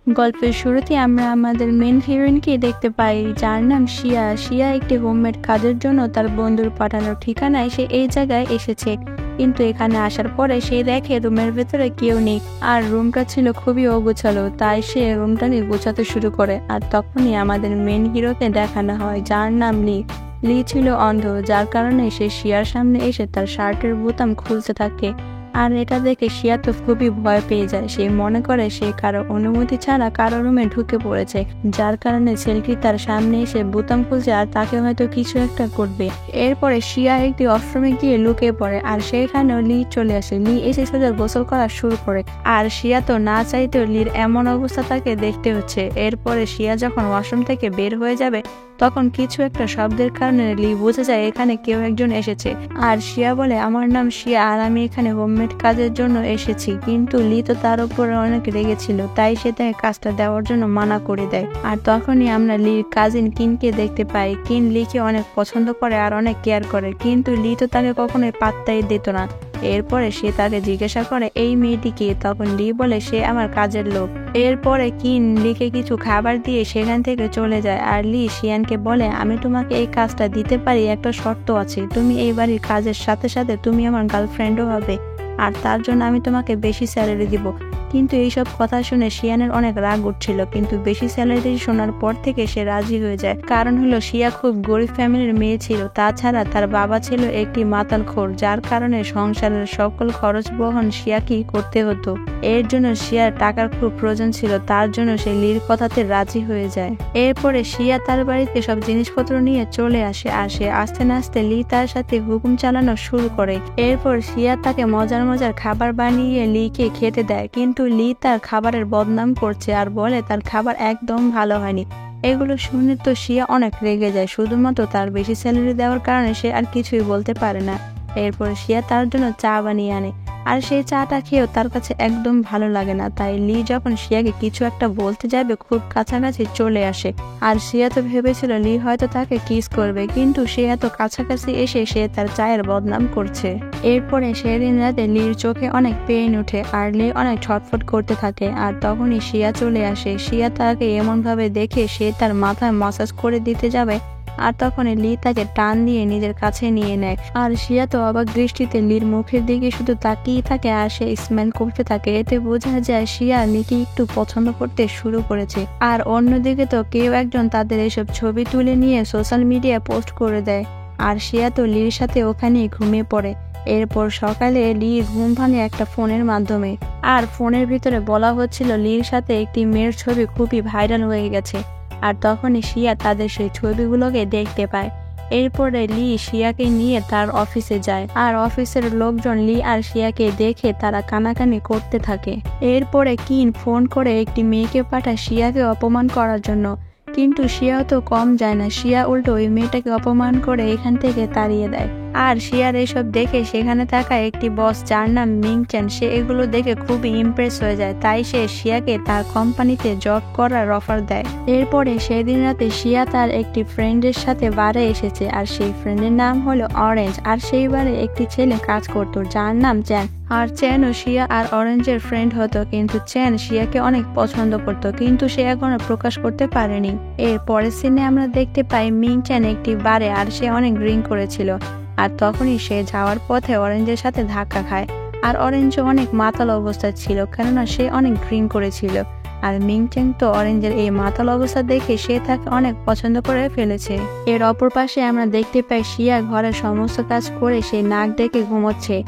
গল্পের শুরুতে আমরা আমাদের মেন হিরোইনকে দেখতে পাই, যার নাম শিয়া। শিয়া একটি হোমমেড কাজের জন্য তার বন্ধুর পাঠানো ঠিকানায় সে এই জায়গায় এসেছে। কিন্তু এখানে আসার পরে সে দেখে রুমের ভেতরে কেউ নেই, আর রুমটা ছিল খুবই অগোছালো। তাই সে রুমটাকে গোছাতে শুরু করে। আর তখনই আমাদের মেন হিরোকে দেখানো হয়, যার নাম লি। লি ছিল অন্ধ, যার কারণে সে শিয়ার সামনে এসে তার শার্টের বোতাম খুলতে থাকে। আর এটা দেখে শিয়া তো খুবই ভয় পেয়ে যায়। সে মনে করে সে কারো অনুমতি ছাড়া কারো রুমে ঢুকে পড়েছে, যার কারণে ছেলেটি তার সামনে এসে বোতাম খুলছে আর তাকে হয়তো কিছু একটা করবে। এরপরে শিয়া একটি ওয়াশরুমে গিয়ে লুকিয়ে পড়ে, আর সেখানেও লি চলে আসে। লি এসে সোজা গোসল করা শুরু করে, আর শিয়া তো না চাইতেও লির এমন অবস্থা তাকে দেখতে হচ্ছে। এরপরে শিয়া যখন ওয়াশরুম থেকে বের হয়ে যাবে, তখন কিছু একটা শব্দের কারণে লি বুঝে যায় এখানে কেউ একজন এসেছে। আর শিয়া বলে, আমার নাম শিয়া আর আমি এখানে হোমমেড কাজের জন্য এসেছি। কিন্তু লি তো তার উপরে অনেক রেগেছিল, তাই সে তাকে কাজটা দেওয়ার জন্য মানা করে দেয়। আর তখনই আমরা লির কাজিন কিনকে দেখতে পাই। কিন লিকে অনেক পছন্দ করে আর অনেক কেয়ার করে, কিন্তু লি তো তাকে কখনোই পাত্তাই দিত না। এরপরে সে তাকে জিজ্ঞাসা করে এই মেয়েটিকে। তখন লি বলে সে আমার কাজের লোক। এরপরে কিন লিকে কিছু খাবার দিয়ে সেখান থেকে চলে যায়। আর লি শিয়ানকে বলে, আমি তোমাকে এই কাজটা দিতে পারি, একটা শর্ত আছে। তুমি এই বাড়ির কাজের সাথে সাথে তুমি আমার গার্লফ্রেন্ডও হবে, আর তার জন্য আমি তোমাকে বেশি স্যালারি দিব। কিন্তু এইসব কথা শুনে শিয়ানের অনেক রাগ উঠছিল, কিন্তু বেশি স্যালারি শোনার পর থেকে সে রাজি হয়ে যায়। কারণ হলো শিয়া খুব গরিব ফ্যামিলির মেয়ে ছিল, তাছাড়া তার বাবা ছিল একটি মাতালখোর, যার কারণে সংসারের সকল খরচ বহন শিয়াকেই করতে হতো। এর জন্য শিয়ার টাকার খুব প্রয়োজন ছিল, তার জন্য সে লির কথাতে রাজি হয়ে যায়। এরপরে শিয়া তার বাড়িতে সব জিনিসপত্র নিয়ে চলে আসে, আর সে আস্তে আস্তে লি তার সাথে হুকুম চালানো শুরু করে। এরপর শিয়া তাকে মজার মজার খাবার বানিয়ে লিকে খেতে দেয়, কিন্তু লি তার খাবারের বদনাম করছে আর বলে তার খাবার একদম ভালো হয়নি। এগুলো শুনে তো শিয়া অনেক রেগে যায়। শুধুমাত্র তার বেশি স্যালারি দেওয়ার কারণে সে আর কিছুই বলতে পারে না। এরপর শিয়া তার জন্য চা বানিয়ে আনে, আর সেই চাটা খেয়েও তার কাছে একদম ভালো লাগে না। তাই লি যখন শিয়াকে কিছু একটা বলতে যাবে, খুব কাছাকাছি চলে আসে। আর শিয়া তো ভেবেছিল লি হয়তো তাকে কিস করবে, কিন্তু সে এত কাছাকাছি এসে সে তার চায়ের বদনাম করছে। এরপরে সেদিন রাতে লির চোখে অনেক পেইন উঠে, আর লি অনেক ছটফট করতে থাকে। আর তখনই শিয়া চলে আসে। শিয়া তাকে এমন ভাবে দেখে সে তার মাথায় মাসাজ করে দিতে যাবে, আর তখন লি তাকে টান দিয়ে নিজের কাছে নিয়ে নেয়। আর শিয়া তো অবাক দৃষ্টিতে লির মুখের দিকে শুধু তাকিয়ে থাকে, আর সে স্মাইল করতে থাকে। এতে বোঝা যায় শিয়া লিকে একটু পছন্দ করতে শুরু করেছে। আর অন্যদিকে তো কেউ একজন তাদের এসব ছবি তুলে নিয়ে সোশ্যাল মিডিয়ায় পোস্ট করে দেয়, আর শিয়া তো লির সাথে ওখানেই ঘুমিয়ে পড়ে। এরপর সকালে লি ঘুম ভাঙে একটা ফোনের মাধ্যমে, আর ফোনের ভিতরে বলা হচ্ছিল লির সাথে একটি মেয়ের ছবি খুবই ভাইরাল হয়ে গেছে। আর তখনই শিয়া তাদের সেই ছবিগুলোকে দেখতে পায়। এরপরে লি শিয়াকে নিয়ে তার অফিসে যায়, আর অফিসের লোকজন লি আর শিয়াকে দেখে তারা কানাকানি করতে থাকে। এরপরে কিন ফোন করে একটি মেয়েকে পাঠায় শিয়াকে অপমান করার জন্য, কিন্তু শিয়াও তো কম যায় না। শিয়া উল্টো ওই মেয়েটাকে অপমান করে এখান থেকে তাড়িয়ে দেয়। আর শিয়ার এসব দেখে সেখানে থাকা একটি বস, যার নাম মিংচেন, সে এগুলো দেখে খুবই ইমপ্রেস হয়ে যায়। তাই সে শিয়াকে তার কোম্পানিতে জব করার অফার দেয়। এরপরে সেদিন রাতে শিয়া তার একটি ফ্রেন্ডের সাথে বারে এসেছে, আর সেই ফ্রেন্ডের নাম হলো অরেঞ্জ। আর সেই বারে একটি ছেলে কাজ করতো, যার নাম চ্যান। আর চ্যান ও শিয়া আর অরেঞ্জের ফ্রেন্ড হতো, কিন্তু চ্যান শিয়াকে অনেক পছন্দ করত, কিন্তু সে এখনো প্রকাশ করতে পারেনি। এর পরের সিনে আমরা দেখতে পাই মিং চ্যান একটি বারে, আর সে অনেক ড্রিঙ্ক করেছিল। আর তখনই সে যাওয়ার পথে অরেঞ্জের সাথে ধাক্কা খায়, আর অরেঞ্জও অনেক মাতাল অবস্থায় ছিল, কেননা সে অনেক ড্রিঙ্ক করেছিল। আর মিংচেং তো অরেঞ্জের এই মাতাল অবস্থা দেখে সে তাকে অনেক পছন্দ করে ফেলেছে। এর অপর পাশে আমরা দেখতে পাই শিয়া ঘরের সমস্ত কাজ করে সে নাক ডেকে ঘুমোচ্ছে।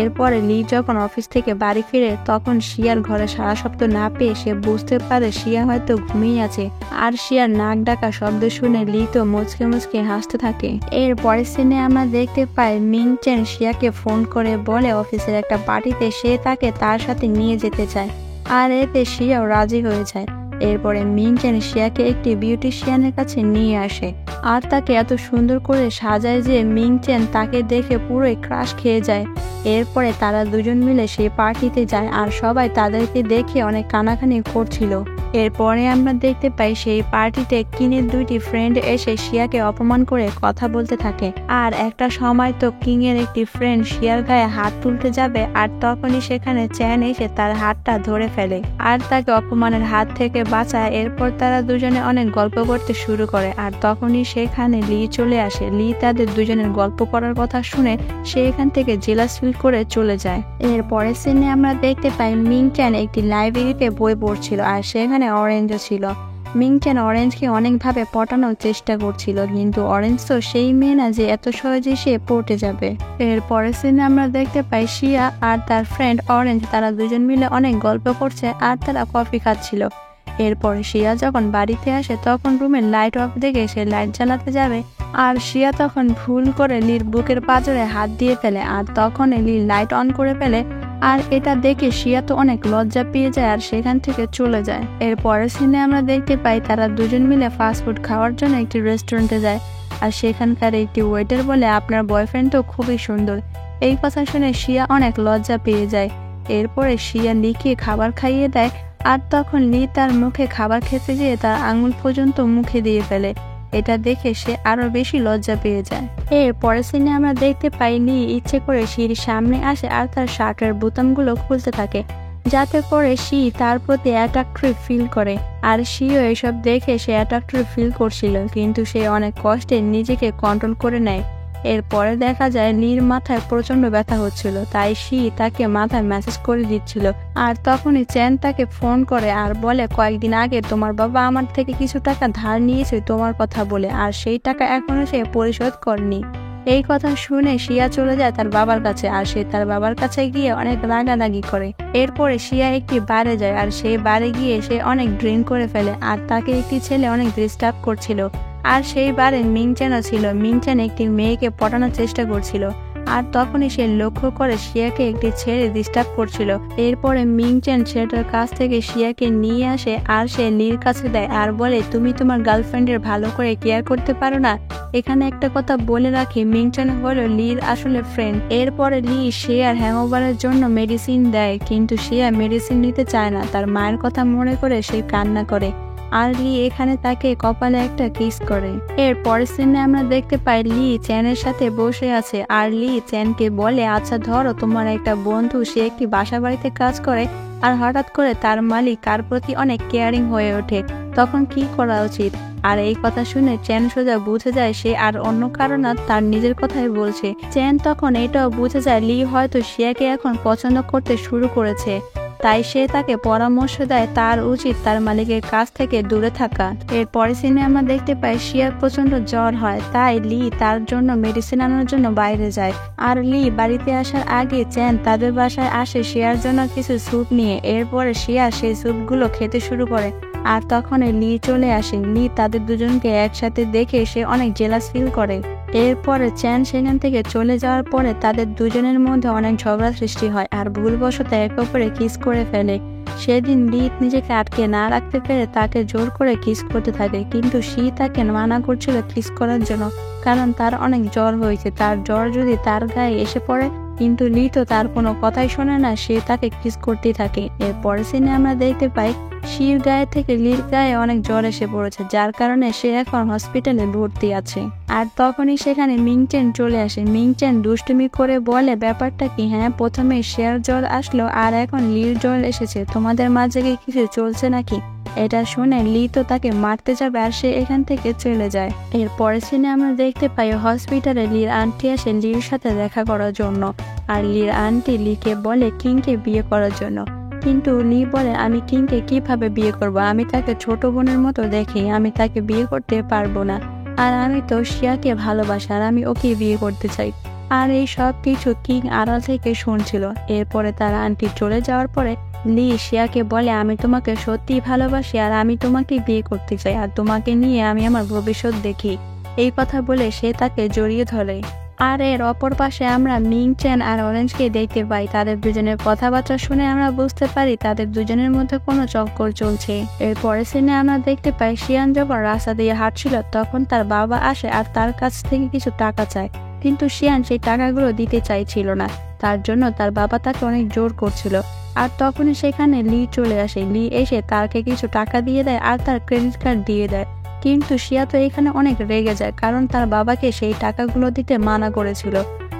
এরপরে লি যখন অফিস থেকে বাড়ি ফিরে, তখন শিয়ার ঘরে সারা শব্দ না পেয়ে সে বুঝতে পারে শিয়া হয়তো ঘুমিয়ে আছে। আর শিয়ার নাক ডাকা শব্দ শুনে লি তো মুচকে মুচকে হাসতে থাকে। এর পরের সিনে আমরা দেখতে পাই মিংচেন শিয়াকে ফোন করে বলে অফিসের একটা পার্টিতে সে তাকে তার সাথে নিয়ে যেতে চায়, আর এতে শিয়াও রাজি হয়ে যায়। এরপরে মিংচেন শিয়াকে একটি বিউটিশিয়ানের কাছে নিয়ে আসে, আর তাকে এত সুন্দর করে সাজায় যে মিংচেন তাকে দেখে পুরোই ক্রাশ খেয়ে যায়। এরপরে তারা দুজন মিলে সেই পার্টিতে যায়, আর সবাই তাদেরকে দেখে অনেক কানাকানি করছিল। এরপরে আমরা দেখতে পাই সেই পার্টিতে কিংয়ের দুইটি ফ্রেন্ড এসে শিয়াকে অপমান করে কথা বলতে থাকে। আর একটা সময় তো কিংয়ের একটি ফ্রেন্ড শিয়ার গায়ে হাত তুলতে যাবে, আর তখনই সেখানে চ্যান এসে তার হাতটা ধরে ফেলে আর তাকে অপমানের হাত থেকে বাঁচায়। এরপর তারা দুজনে অনেক গল্প করতে শুরু করে, আর তখনই সেখানে লি চলে আসে। লি তাদের দুজনের গল্প করার কথা শুনে সে এখান থেকে জেলাস ফিল করে চলে যায়। এরপরের সিনে আমরা দেখতে পাই মিং চ্যান একটি লাইব্রেরিতে বই পড়ছিল, আর সেখানে অরেঞ্জও ছিল। মিং চ্যান অরেঞ্জকে অনেকভাবে পটানোর চেষ্টা করছিল, কিন্তু অরেঞ্জ তো সেই মেয়ে না যে এত সহজে সে পড়তে যাবে। এরপরের সিনে আমরা দেখতে পাই শিয়া আর তার ফ্রেন্ড অরেঞ্জ তারা দুজন মিলে অনেক গল্প করছে আর তারা কফি খাচ্ছিল। এরপরে শিয়া যখন বাড়িতে আসে তখন রুমের লাইট অফ দেখে সে লাইট জ্বালাতে যাবে, আর শিয়া তখন ভুল করে লির বুকের পাঁজরে হাত দিয়ে ফেলে, আর তখন লি লাইট অন করে ফেলে। আর এটা দেখে শিয়া তো অনেক লজ্জা পেয়ে যায় আর সেখান থেকে চলে যায়। এরপরের সিনে আমরা দেখতে পাই তারা দুজন মিলে ফাস্টফুড খাওয়ার জন্য একটি রেস্টুরেন্টে যায়, আর সেখানকার একটি ওয়েটার বলে আপনার বয়ফ্রেন্ড তো খুবই সুন্দর। এই কথা শুনে শিয়া অনেক লজ্জা পেয়ে যায়। এরপরে শিয়া লিকে খাবার খাইয়ে দেয়, আর তখন লি তার মুখে খাবার খেতে গিয়ে তার আঙুল পর্যন্ত মুখে দিয়ে ফেলে। এটা দেখে সে আরো বেশি লজ্জা পেয়ে যায়। এর পরের সিনে আমরা দেখতে পাই লি ইচ্ছে করে শির সামনে আসে আর তার শার্টের বোতামগুলো খুলতে থাকে, যাতে করে শি তার প্রতি অ্যাট্রাক্টিভ ফিল করে। আর শিও এসব দেখে সে অ্যাট্রাক্টিভ ফিল করছিল, কিন্তু সে অনেক কষ্টে নিজেকে কন্ট্রোল করে নেয়। এরপরে দেখা যায় লির মাথায় প্রচন্ড ব্যথা হচ্ছিল, তাই শি তাকে মাথায় ম্যাসেজ করে দিচ্ছিল। আর তখনই চ্যান তাকে ফোন করে আর বলে কয়েকদিন আগে তোমার বাবা আমার থেকে কিছু টাকা ধার নিয়েছে তোমার কথা বলে, আর সেই টাকা এখনো সে পরিশোধ করেনি। এই কথা শুনে শিয়া চলে যায় তার বাবার কাছে, আর সে তার বাবার কাছে গিয়ে অনেক রাগারাগি করে। এরপরে শিয়া একটি বারে যায়, আর সেই বারে গিয়ে সে অনেক ড্রিঙ্ক করে ফেলে, আর তাকে একটি ছেলে অনেক ডিস্টার্ব করছিল। আর সেই বারে মিং চ্যানও ছিল। মিং চ্যান একটি মেয়েকে পটানোর চেষ্টা করছিল, আর তখনই সে লক্ষ্য করে শিয়াকে একটি ছেলে ডিস্টার্ব করছিল। এরপরে মিং চ্যান ছেলেটার কাছ থেকে শিয়াকে নিয়ে আসে আর সে লির কাছে দেয় আর বলে তুমি তোমার গার্লফ্রেন্ডের ভালো করে কেয়ার করতে পারো না। এখানে একটা কথা বলে রাখি, মিং চ্যান হলো লির আসলে ফ্রেন্ড। এরপরে লি শিয়ার হ্যাংওভারের জন্য মেডিসিন দেয়, কিন্তু শিয়া মেডিসিন নিতে চায় না। তার মায়ের কথা মনে করে সে কান্না করে, আর লি এখানে তাকে কপালে একটা কিস করে। এর পরের সিনে আমরা দেখতে পাই লি চ্যানের সাথে বসে আছে, আর লি চ্যানকে বলে আচ্ছা ধরো তোমার একটা বন্ধু সে একটি বাসা বাড়িতে কাজ করে, আর হঠাৎ করে তার মালিক তার প্রতি অনেক কেয়ারিং হয়ে ওঠে, তখন কি করা উচিত? আর এই কথা শুনে চ্যান সোজা বুঝে যায় সে আর অন্য কারো না, তার নিজের কথাই বলছে। চ্যান তখন এটাও বুঝে যায় লি হয়তো শিয়াকে এখন পছন্দ করতে শুরু করেছে, তাই সে তাকে পরামর্শ দেয় তার উচিত তার মালিকের কাছ থেকে দূরে থাকা। এর পরের সিনে আমরা দেখতে পাই শিয়ার প্রচন্ড জ্বর হয়, তাই লি তার জন্য মেডিসিন আনার জন্য বাইরে যায়। আর লি বাড়িতে আসার আগে চ্যান তাদের বাসায় আসে শিয়ার জন্য কিছু স্যুপ নিয়ে। এরপরে শিয়া সেই স্যুপগুলো খেতে শুরু করে, আর তখন লি চলে আসে। লি তাদের দুজনকে একসাথে দেখে সে অনেক জেলাস ফিল করে। এরপরে চ্যান সেখান থেকে চলে যাওয়ার পরে তাদের দুজনের মধ্যে অনেক ঝগড়া সৃষ্টি হয়, আর ভুলবশত একে অপরে কিস করে ফেলে। সেদিন লি নিজেকে আটকে না রাখতে পেরে তাকে জোর করে কিস করতে থাকে, কিন্তু শি তাকে মানা করছিল কিস করার জন্য, কারণ তার অনেক জ্বর হয়েছে, তার জ্বর যদি তার গায়ে এসে পড়ে। কিন্তু লি তো তার কোনো কথাই শোনে না, সে তাকে কিস করতেই থাকে। এর পরের সিনে আমরা দেখতে পাই শির গায়ে থেকে লির গায়ে অনেক জ্বর এসে পড়েছে, যার কারণে সে এখন হসপিটালে ভর্তি আছে। আর তখনই সেখানে মিং চ্যান চলে আসে। মিং চ্যান দুষ্টুমি করে বলে ব্যাপারটা কি, হ্যাঁ প্রথমে শেয়ার জ্বর আসলো আর এখন লির জ্বর এসেছে, তোমাদের মাঝে কি কিছু চলছে নাকি? এটা শুনে লি তো তাকে মারতে যাবে আর সে এখান থেকে চলে যায়। এর পরের সিনে আমরা দেখতে পাই হসপিটালে লির আন্টি আসে লির সাথে দেখা করার জন্য, আর লির আন্টি লিকে বলে কিংকে বিয়ে করার জন্য। কিন্তু লি বলে আমি কিংকে কিভাবে বিয়ে করব, আমি তাকে ছোট বোনের মতো দেখি, আমি তাকে বিয়ে করতে পারবো না, আর আমি তো শিয়াকে ভালোবাসি আর আমি ওকে বিয়ে করতে চাই। আর এই সব কিছু কিং আড়াল থেকে শুনছিল। এরপরে তার আন্টি চলে যাওয়ার পরে লি শিয়াকে বলে আমি তোমাকে সত্যিই ভালোবাসি আর আমি তোমাকে বিয়ে করতে চাই, আর তোমাকে নিয়ে আমি আমার ভবিষ্যৎ দেখি। এই কথা বলে সে তাকে জড়িয়ে ধরে। আর এর অপর পাশে আমরা মিং চ্যান আর অরেঞ্জকে দেখতে পাই। তাদের দুজনের কথাবার্তা শুনে আমরা বুঝতে পারি তাদের দুজনের মধ্যে কোনো চক্কর চলছে। এর পরের সিনে আমরা দেখতে পাই শিয়ান যখন রাস্তা দিয়ে হাঁটছিল তখন তার বাবা আসে আর তার কাছ থেকে কিছু টাকা চায়, কিন্তু শিয়ান সেই টাকাগুলো দিতে চাইছিল না। তার জন্য তার বাবা তাকে অনেক জোর করছিল। আর তখনই সেখানে লি চলে আসে। লি এসে তাকে কিছু টাকা দিয়ে দেয় আর তার ক্রেডিট কার্ড দিয়ে দেয়। কিন্তু শিয়া তো এখানে অনেক রেগে যায়, কারণ তার বাবাকে সেই টাকাগুলো দিতে মানা করেছিল।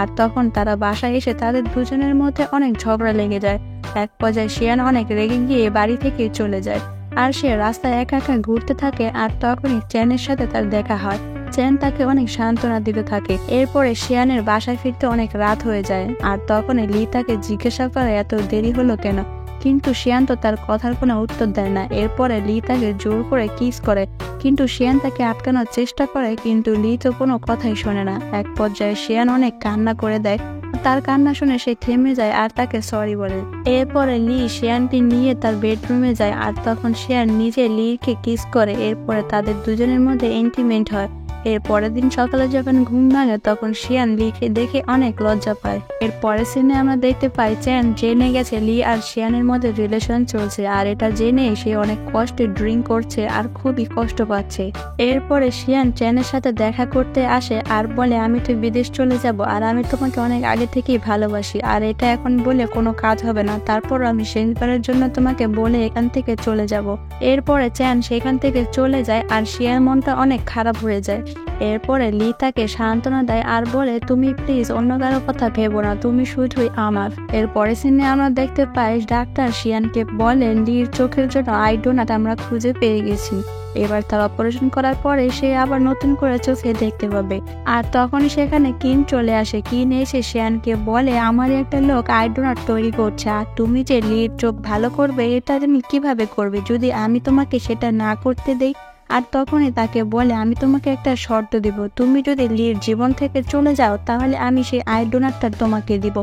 আর তখন তারা বাসায় এসে তাদের দুজনের মধ্যে অনেক ঝগড়া লেগে যায়। এক পর্যায়ে শিয়ান অনেক রেগে গিয়ে বাড়ি থেকে চলে যায়। আর সে রাস্তায় একা একা ঘুরতে থাকে। আর তখনই চ্যানের সাথে তার দেখা হয়। চ্যান তাকে অনেক সান্ত্বনা দিতে থাকে। এরপরে শিয়ানের বাসায় ফিরতে অনেক রাত হয়ে যায়। আর তখনই লি তাকে জিজ্ঞাসা করে এত দেরি হলো কেন, কিন্তু শিয়ান তো তার কথার কোনো উত্তর দেয় না। এরপরে লি তাকে জোর করে কিস করে, কিন্তু শিয়ান তাকে আটকানোর চেষ্টা করে, কিন্তু লি তো কোনো কথাই শোনে না। এক পর্যায়ে শিয়ান অনেক কান্না করে দেয়। তার কান্না শুনে সে থেমে যায় আর তাকে সরি বলে। এরপরে লি শিয়ানকে নিয়ে তার বেডরুমে যায়। আর তখন শিয়ান নিজে লিকে কিস করে। এরপরে তাদের দুজনের মধ্যে ইন্টিমেট হয়। এর পরের দিন সকালে যখন ঘুম ভাঙে তখন শিয়ান লিকে দেখে অনেক লজ্জা পায়। এর পরের সিনে আমরা দেখতে পাই চ্যান জেনে গেছে লি আর শিয়ানের মধ্যে রিলেশন চলছে। আর এটা জেনে সে অনেক কষ্টে ড্রিঙ্ক করছে আর খুবই কষ্ট পাচ্ছে। এরপরে শিয়ান চ্যানের সাথে দেখা করতে আসে আর বলে আমি তো বিদেশ চলে যাব, আর আমি তোমাকে অনেক আগে থেকেই ভালোবাসি, আর এটা এখন বলে কোনো কাজ হবে না। তারপর আমি শেষবারের জন্য তোমাকে বলে এখান থেকে চলে যাব। এরপরে চ্যান সেখান থেকে চলে যায় আর শিয়ার মনটা অনেক খারাপ হয়ে যায়। এরপরে লি তাকে সান্ত্বনা দেয় আর বলে তুমি প্লিজ অন্য কারো কথা ভেবো না, তুমি শুধুই আমার। এরপরে সিনে আমরা দেখতে পাই ডাক্তার শিয়ানকে বলেন লির চোখের জন্য আই ডোনাট আমরা খুঁজে পেয়ে গেছি। এবার তার অপারেশন করার পরে সে আবার নতুন করে চোখে দেখতে পাবে। আর তখনই সেখানে কিন চলে আসে। কিন এসে শিয়ানকে বলে আমার একটা লোক আই ডোনাট তৈরি করছে, আর তুমি যে লির চোখ ভালো করবে এটা তুমি কিভাবে করবে যদি আমি তোমাকে সেটা না করতে দেই। আর তখনই তাকে বলে আমি তোমাকে একটা শর্ত দিব, তুমি যদি লির জীবন থেকে চলে যাও তাহলে আমি সেই আই ডোনাটটা তোমাকে দিব,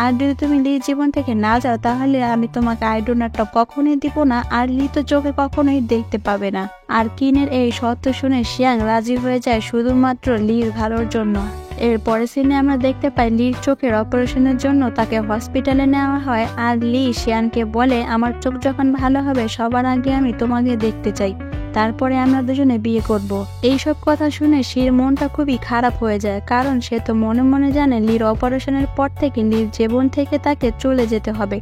আর যদি তুমি লির জীবন থেকে না যাও তাহলে আমি তোমাকে আই ডোনাটটা কখনোই দিব না, আর লি তো চোখে কখনোই দেখতে পাবে না। আর কিনের এই শর্ত শুনে শিয়াং রাজি হয়ে যায় শুধুমাত্র লির ভালোর জন্য। এর পরের সিনে আমরা দেখতে পাই লির চোখের অপারেশনের জন্য তাকে হসপিটালে নেওয়া হয়। আর লি শিয়ানকে বলে আমার চোখ যখন ভালো হবে সবার আগে আমি তোমাকে দেখতে চাই, তারপরে আমরা দুজনে বিয়ে করব। এইসব কথা শুনে শির মনটা খুবই খারাপ হয়ে যায়, কারণ সে তো মনে মনে জানে লির অপারেশনের পর থেকে লির জীবন থেকে তাকে চলে যেতে হবে।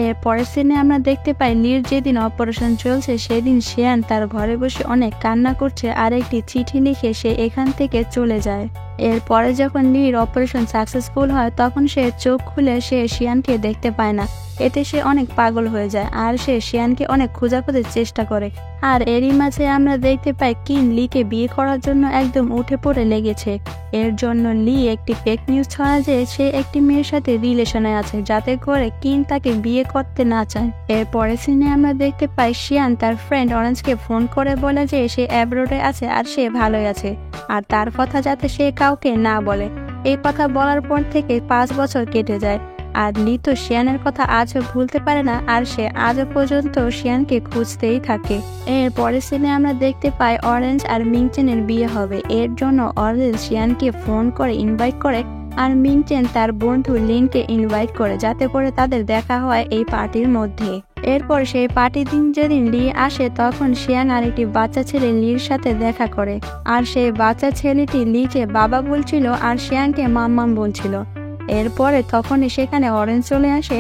এর পরের সিনে আমরা দেখতে পাই লির যেদিন অপারেশন চলছে সেদিন শিয়ান তার ঘরে বসে অনেক কান্না করছে আর একটি চিঠি লিখে সে এখান থেকে চলে যায়। এরপরে যখন লির অপারেশন সাকসেসফুল হয় তখন সে চোখ খুলে সে শিয়ানকে দেখতে পায় না। এতে সে অনেক পাগল হয়ে যায় আর সে শিয়ানকে অনেক খোঁজাখুঁজির চেষ্টা করে। আর এরই মাঝে আমরা দেখতে পাই কিন লিকে বিয়ে করার জন্য একদম উঠে পড়ে লেগেছে। এর জন্য লি একটি ফেক নিউজ ছড়ায় যে সে একটি মেয়ের সাথে রিলেশনে আছে, যাতে করে কিন তাকে বিয়ে করতে না চায়। এর পরের সিনে আমরা দেখতে পাই শিয়ান তার ফ্রেন্ড অরেঞ্জকে ফোন করে বলে যে সে অ্যাব্রোডে আছে আর সে ভালোই আছে, আর তার কথা যাতে সে কাউকে না বলে। এই কথা বলার পর থেকে 5 বছর কেটে যায়। আর লি তো শিয়ানের কথা আজও ভুলতে পারে না, আর সে আজও পর্যন্ত শিয়ানকে খুঁজতেই থাকে। এর পরের সিনে আমরা দেখতে পাই অরেঞ্জ আর মিংচেনের বিয়ে হবে। এর জন্য অরেঞ্জ শিয়ানকে ফোন করে ইনভাইট করে, আর মিংচেন তার বন্ধু লিনকে ইনভাইট করে, যাতে করে তাদের দেখা হয় এই পার্টির মধ্যে। এরপর সেই পার্টির দিন যেদিন লি আসে তখন শিয়ান আর একটি বাচ্চা ছেলে লির সাথে দেখা করে, আর সেই বাচ্চা ছেলেটি লিকে বাবা বলছিল আর শিয়ানকে মাম্মাম বলছিল। এরপরে তখনই সেখানে অরেঞ্জ চলে আসে।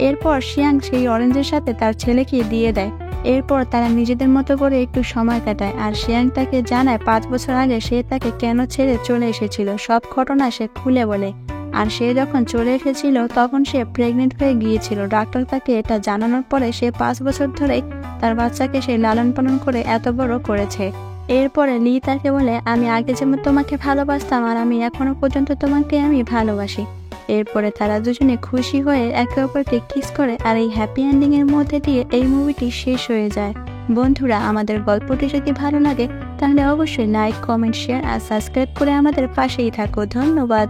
এরপর শিয়াং সেই অরেঞ্জের সাথে তার ছেলেকে দিয়ে দেয়। এরপর তারা নিজেদের মতো করে একটু সময় কাটায়, আর শিয়াং তাকে জানায় 5 বছর আগে সে তাকে কেন ছেড়ে চলে এসেছিল, সব ঘটনা সে খুলে বলে। আর সে যখন চলে এসেছিল তখন সে প্রেগনেন্ট হয়ে গিয়েছিল। ডাক্তার তাকে এটা জানানোর পরে সে 5 বছর ধরেই তার বাচ্চাকে সে লালন পালন করে এত বড় করেছে। এরপরে লি তাকে বলে আমি আগে যেমন তোমাকে ভালোবাসতাম আর আমি এখনো পর্যন্ত তোমাকে আমি ভালোবাসি। এরপরে তারা দুজনে খুশি হয়ে একে অপরকে কিস করে, আর এই হ্যাপি এন্ডিং এর মধ্যে দিয়ে এই মুভিটি শেষ হয়ে যায়। বন্ধুরা, আমাদের গল্পটি যদি ভালো লাগে তাহলে অবশ্যই লাইক, কমেন্ট, শেয়ার আর সাবস্ক্রাইব করে আমাদের পাশেই থাকো। ধন্যবাদ।